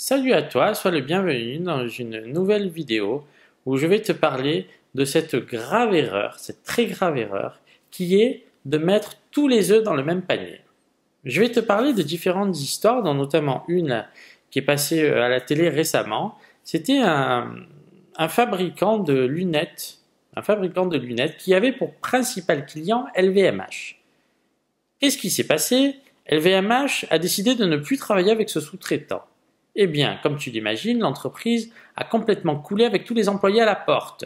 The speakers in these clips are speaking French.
Salut à toi, sois le bienvenu dans une nouvelle vidéo où je vais te parler de cette grave erreur, cette très grave erreur, qui est de mettre tous les œufs dans le même panier. Je vais te parler de différentes histoires, dont notamment une qui est passée à la télé récemment. C'était un fabricant de lunettes, qui avait pour principal client LVMH. Qu'est-ce qui s'est passé? LVMH a décidé de ne plus travailler avec ce sous-traitant. Eh bien, comme tu l'imagines, l'entreprise a complètement coulé avec tous les employés à la porte.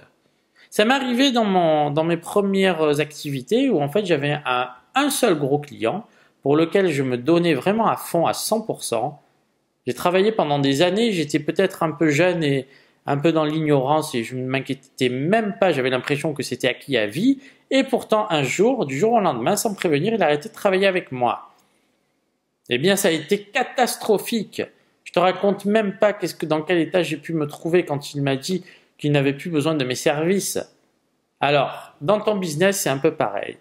Ça m'est arrivé dans mes premières activités où en fait j'avais un seul gros client pour lequel je me donnais vraiment à fond à 100%. J'ai travaillé pendant des années, j'étais peut-être un peu jeune et un peu dans l'ignorance et je ne m'inquiétais même pas, j'avais l'impression que c'était acquis à vie. Et pourtant un jour, du jour au lendemain, sans me prévenir, il a arrêté de travailler avec moi. Eh bien, ça a été catastrophique. Je te raconte même pas dans quel état j'ai pu me trouver quand il m'a dit qu'il n'avait plus besoin de mes services. Alors, dans ton business, c'est un peu pareil.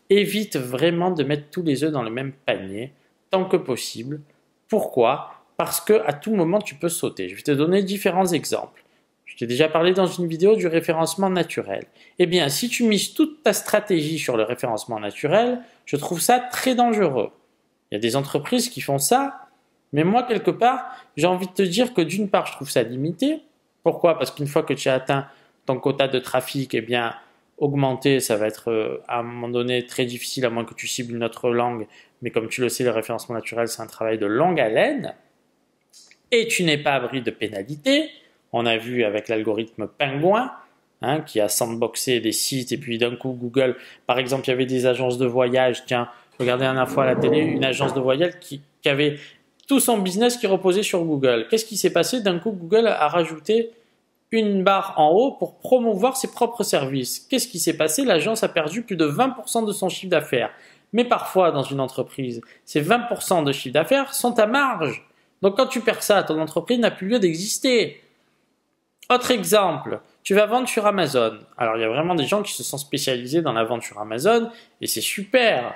Évite vraiment de mettre tous les œufs dans le même panier, tant que possible. Pourquoi? Parce que à tout moment, tu peux sauter. Je vais te donner différents exemples. Je t'ai déjà parlé dans une vidéo du référencement naturel. Eh bien, si tu mises toute ta stratégie sur le référencement naturel, je trouve ça très dangereux. Il y a des entreprises qui font ça, mais moi, quelque part, j'ai envie de te dire que d'une part, je trouve ça limité. Pourquoi? Parce qu'une fois que tu as atteint ton quota de trafic, eh bien, augmenter, ça va être à un moment donné très difficile, à moins que tu cibles une autre langue. Mais comme tu le sais, le référencement naturel, c'est un travail de longue haleine. Et tu n'es pas abri de pénalités. On a vu avec l'algorithme Pingouin, qui a sandboxé des sites, et puis d'un coup, Google, par exemple, il y avait des agences de voyage. Tiens, je regardais une fois à la télé, une agence de voyage qui avait tout son business qui reposait sur Google. Qu'est-ce qui s'est passé? D'un coup, Google a rajouté une barre en haut pour promouvoir ses propres services. Qu'est-ce qui s'est passé? L'agence a perdu plus de 20% de son chiffre d'affaires. Mais parfois, dans une entreprise, ces 20% de chiffre d'affaires sont ta marge. Donc quand tu perds ça, ton entreprise n'a plus lieu d'exister. Autre exemple, tu vas vendre sur Amazon. Alors il y a vraiment des gens qui se sont spécialisés dans la vente sur Amazon et c'est super.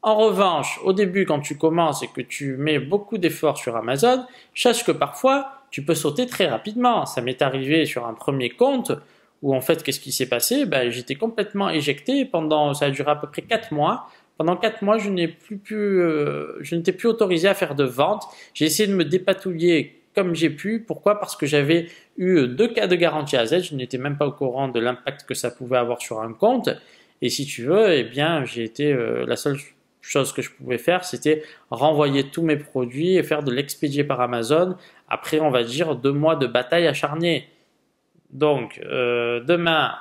En revanche, au début, quand tu commences et que tu mets beaucoup d'efforts sur Amazon, sache que parfois, tu peux sauter très rapidement. Ça m'est arrivé sur un premier compte où en fait, qu'est-ce qui s'est passé? J'étais complètement éjecté ça a duré à peu près 4 mois. Pendant 4 mois, je n'étais plus autorisé à faire de vente. J'ai essayé de me dépatouiller comme j'ai pu. Pourquoi? Parce que j'avais eu 2 cas de garantie à Z. Je n'étais même pas au courant de l'impact que ça pouvait avoir sur un compte. Et si tu veux, eh bien, j'ai été la seule chose que je pouvais faire, c'était renvoyer tous mes produits et faire de l'expédier par Amazon. Après, on va dire 2 mois de bataille acharnée. Donc, demain,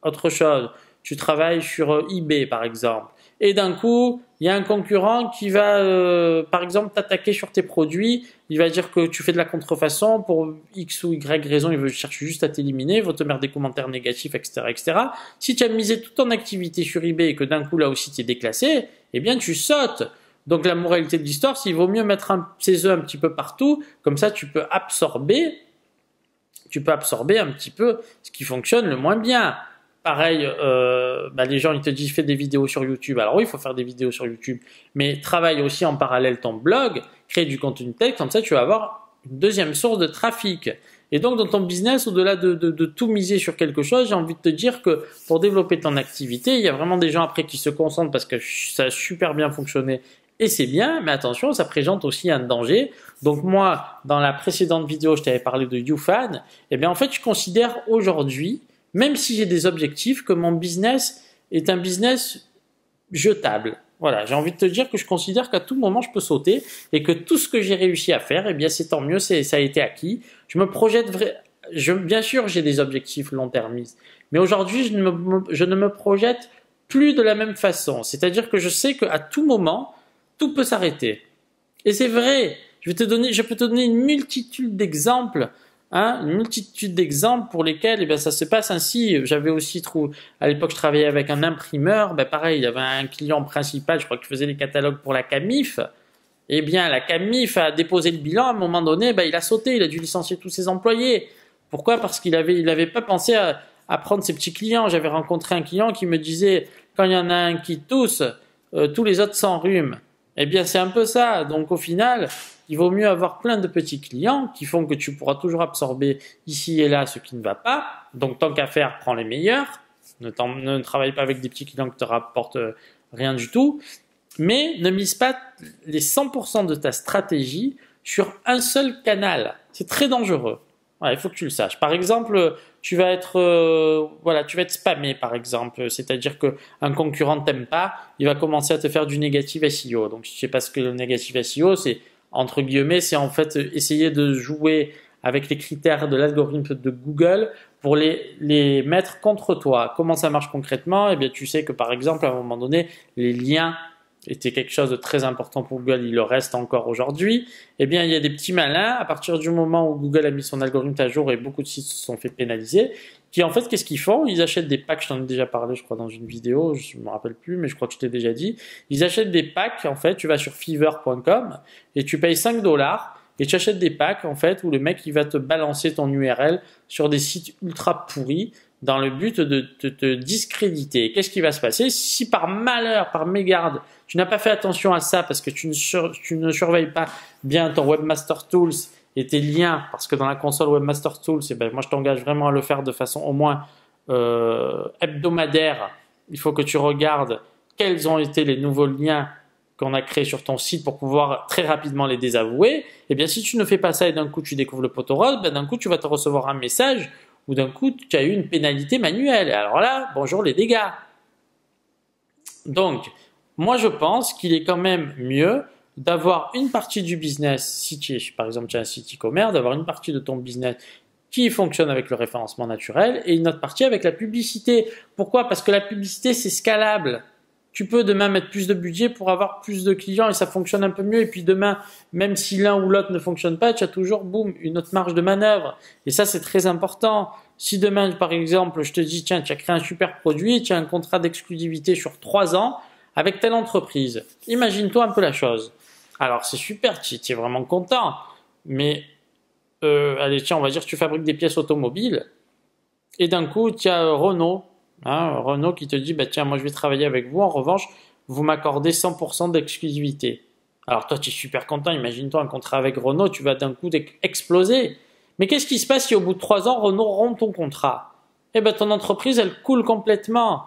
autre chose, tu travailles sur eBay par exemple, et d'un coup, il y a un concurrent qui va, par exemple, t'attaquer sur tes produits. Il va dire que tu fais de la contrefaçon pour X ou Y raison. Il veut chercher juste à t'éliminer. Il va te mettre des commentaires négatifs, etc., etc. Si tu as misé toute ton activité sur eBay et que d'un coup, là aussi, tu es déclassé, eh bien, tu sautes. Donc, la moralité de l'histoire, c'est qu'il vaut mieux mettre ses œufs un petit peu partout. Comme ça, tu peux absorber un petit peu ce qui fonctionne le moins bien. Pareil, les gens ils te disent fais des vidéos sur YouTube. Alors oui, il faut faire des vidéos sur YouTube, mais travaille aussi en parallèle ton blog, crée du contenu tech, comme ça tu vas avoir une deuxième source de trafic. Et donc dans ton business, au-delà de tout miser sur quelque chose, j'ai envie de te dire que pour développer ton activité, il y a vraiment des gens après qui se concentrent parce que ça a super bien fonctionné et c'est bien, mais attention, ça présente aussi un danger. Donc moi, dans la précédente vidéo, je t'avais parlé de YouFan. Eh bien en fait, je considère aujourd'hui, même si j'ai des objectifs, que mon business est un business jetable. Voilà, j'ai envie de te dire que je considère qu'à tout moment, je peux sauter et que tout ce que j'ai réussi à faire, eh bien, c'est tant mieux, ça a été acquis. Je me projette bien sûr, j'ai des objectifs long-termistes, mais aujourd'hui, je ne me projette plus de la même façon. C'est-à-dire que je sais qu'à tout moment, tout peut s'arrêter. Et c'est vrai, je peux te donner une multitude d'exemples. Une multitude d'exemples pour lesquels ça se passe ainsi. J'avais aussi à l'époque je travaillais avec un imprimeur, pareil, il y avait un client principal, je crois qu'il faisait les catalogues pour la Camif. Eh bien la Camif a déposé le bilan, à un moment donné, il a sauté, il a dû licencier tous ses employés. Pourquoi? Parce qu'il avait pas pensé à prendre ses petits clients. J'avais rencontré un client qui me disait quand il y en a un qui tousse, tous les autres s'enrhument. Eh bien c'est un peu ça. Donc au final, il vaut mieux avoir plein de petits clients qui font que tu pourras toujours absorber ici et là ce qui ne va pas. Donc, tant qu'à faire, prends les meilleurs. Ne travaille pas avec des petits clients qui te rapportent rien du tout. Mais ne mise pas les 100% de ta stratégie sur un seul canal. C'est très dangereux. Voilà, il faut que tu le saches. Par exemple, tu vas être spammé, par exemple. C'est-à-dire qu'un concurrent ne t'aime pas, il va commencer à te faire du négatif SEO. Donc, je ne sais pas ce que le négatif SEO, c'est entre guillemets, c'est en fait essayer de jouer avec les critères de l'algorithme de Google pour les mettre contre toi. Comment ça marche concrètement? Eh bien, tu sais que par exemple, à un moment donné, les liens était quelque chose de très important pour Google, il le reste encore aujourd'hui. Eh bien, il y a des petits malins, à partir du moment où Google a mis son algorithme à jour et beaucoup de sites se sont fait pénaliser, qui en fait, qu'est-ce qu'ils font? Ils achètent des packs, je t'en ai déjà parlé, je crois, dans une vidéo, je ne me rappelle plus, mais je crois que je t'ai déjà dit. Ils achètent des packs, en fait, tu vas sur fiverr.com et tu payes 5 $ et tu achètes des packs, en fait, où le mec, il va te balancer ton URL sur des sites ultra pourris dans le but de te discréditer. Qu'est-ce qui va se passer? Si par malheur, par mégarde, tu n'as pas fait attention à ça parce que tu ne surveilles pas bien ton Webmaster Tools et tes liens, parce que dans la console Webmaster Tools, moi je t'engage vraiment à le faire de façon au moins hebdomadaire. Il faut que tu regardes quels ont été les nouveaux liens qu'on a créés sur ton site pour pouvoir très rapidement les désavouer. Et bien si tu ne fais pas ça et d'un coup tu découvres le poteau rose, d'un coup tu vas te recevoir un message où d'un coup tu as eu une pénalité manuelle. Et alors là, bonjour les dégâts. Donc, moi je pense qu'il est quand même mieux d'avoir une partie du business, si tu es, par exemple tu as un site e-commerce, d'avoir une partie de ton business qui fonctionne avec le référencement naturel et une autre partie avec la publicité. Pourquoi? Parce que la publicité c'est scalable. Tu peux demain mettre plus de budget pour avoir plus de clients et ça fonctionne un peu mieux. Et puis demain, même si l'un ou l'autre ne fonctionne pas, tu as toujours, boum, une autre marge de manœuvre. Et ça, c'est très important. Si demain, par exemple, je te dis, tiens, tu as créé un super produit, tu as un contrat d'exclusivité sur 3 ans avec telle entreprise. Imagine-toi un peu la chose. Alors, c'est super, tu es vraiment content. Mais, allez, tiens, on va dire que tu fabriques des pièces automobiles. Et d'un coup, tu as Renault. Renault qui te dit, bah, tiens, moi je vais travailler avec vous, en revanche, vous m'accordez 100% d'exclusivité. Alors toi, tu es super content, imagine-toi un contrat avec Renault, tu vas d'un coup exploser. Mais qu'est-ce qui se passe si au bout de 3 ans, Renault rompt ton contrat? Eh bien, ton entreprise, elle coule complètement.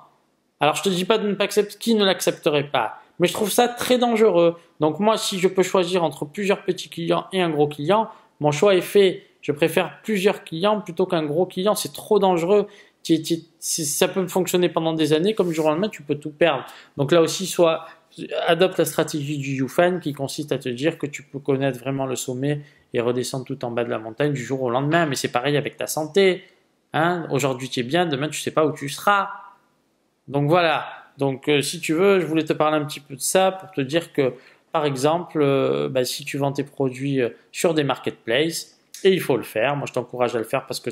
Alors je te dis pas de ne pas accepter, qui ne l'accepterait pas? Mais je trouve ça très dangereux. Donc moi, si je peux choisir entre plusieurs petits clients et un gros client, mon choix est fait. Je préfère plusieurs clients plutôt qu'un gros client, c'est trop dangereux. Ça peut fonctionner pendant des années, comme du jour au lendemain, tu peux tout perdre. Donc là aussi, adopte la stratégie du YouFan qui consiste à te dire que tu peux connaître vraiment le sommet et redescendre tout en bas de la montagne du jour au lendemain. Mais c'est pareil avec ta santé. Aujourd'hui, tu es bien, demain, tu ne sais pas où tu seras. Donc voilà. Donc si tu veux, je voulais te parler un petit peu de ça pour te dire que, par exemple, si tu vends tes produits sur des marketplaces, et il faut le faire, moi je t'encourage à le faire parce que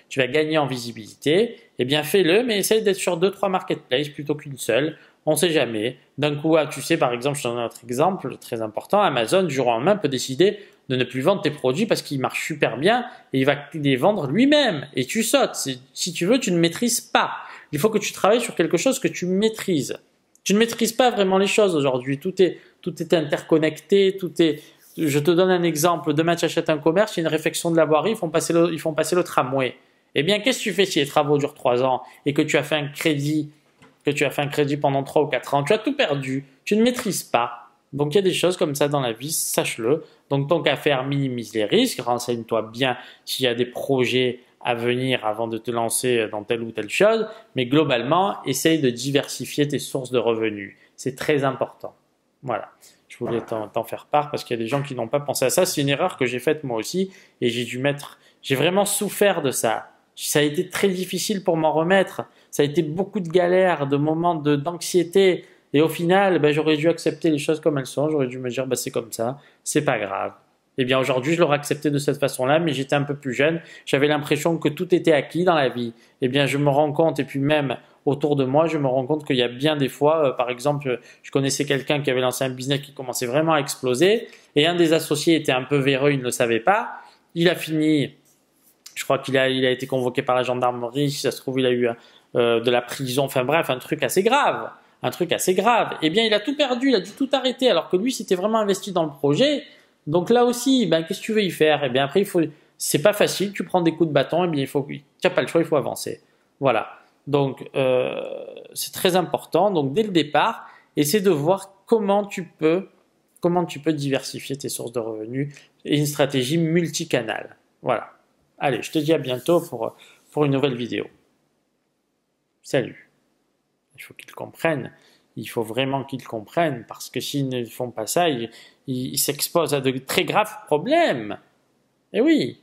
tu vas gagner en visibilité, eh bien fais-le, mais essaye d'être sur 2-3 marketplaces plutôt qu'une seule, on ne sait jamais. D'un coup, tu sais par exemple, je te donne un autre exemple très important, Amazon du jour au lendemain peut décider de ne plus vendre tes produits parce qu'ils marchent super bien et il va les vendre lui-même et tu sautes. Si tu veux, tu ne maîtrises pas. Il faut que tu travailles sur quelque chose que tu maîtrises. Tu ne maîtrises pas vraiment les choses aujourd'hui, tout est interconnecté, Je te donne un exemple. Demain, tu achètes un commerce, il y a une réfection de la voirie, ils font passer le tramway. Eh bien, qu'est-ce que tu fais si les travaux durent 3 ans et que tu as fait un crédit pendant 3 ou 4 ans? Tu as tout perdu. Tu ne maîtrises pas. Donc, il y a des choses comme ça dans la vie, sache-le. Donc, tant qu'à faire, minimise les risques. Renseigne-toi bien s'il y a des projets à venir avant de te lancer dans telle ou telle chose. Mais globalement, essaye de diversifier tes sources de revenus. C'est très important. Voilà. Je voulais t'en faire part parce qu'il y a des gens qui n'ont pas pensé à ça. C'est une erreur que j'ai faite moi aussi et j'ai vraiment souffert de ça. Ça a été très difficile pour m'en remettre. Ça a été beaucoup de galères, de moments d'anxiété. Et au final, j'aurais dû accepter les choses comme elles sont. J'aurais dû me dire, c'est comme ça, c'est pas grave. Eh bien, aujourd'hui, je l'aurais accepté de cette façon-là, mais j'étais un peu plus jeune. J'avais l'impression que tout était acquis dans la vie. Eh bien, je me rends compte, et puis même autour de moi, je me rends compte qu'il y a bien des fois, par exemple, je connaissais quelqu'un qui avait lancé un business qui commençait vraiment à exploser, et un des associés était un peu véreux, il ne le savait pas. Il a fini, je crois qu'il a été convoqué par la gendarmerie, si ça se trouve, il a eu de la prison, enfin bref, un truc assez grave. Eh bien, il a tout perdu, il a dû tout arrêter, alors que lui s'était vraiment investi dans le projet. Donc là aussi, ben, qu'est-ce que tu veux y faire? Et bien après, c'est pas facile, tu prends des coups de bâton, et bien tu n'as pas le choix, il faut avancer. Voilà. Donc c'est très important. Donc dès le départ, essaie de voir comment tu peux diversifier tes sources de revenus et une stratégie multicanal. Voilà. Allez, je te dis à bientôt pour une nouvelle vidéo. Salut. Il faut qu'ils comprennent. Il faut vraiment qu'ils comprennent parce que s'ils ne font pas ça, ils s'exposent à de très graves problèmes. Et oui.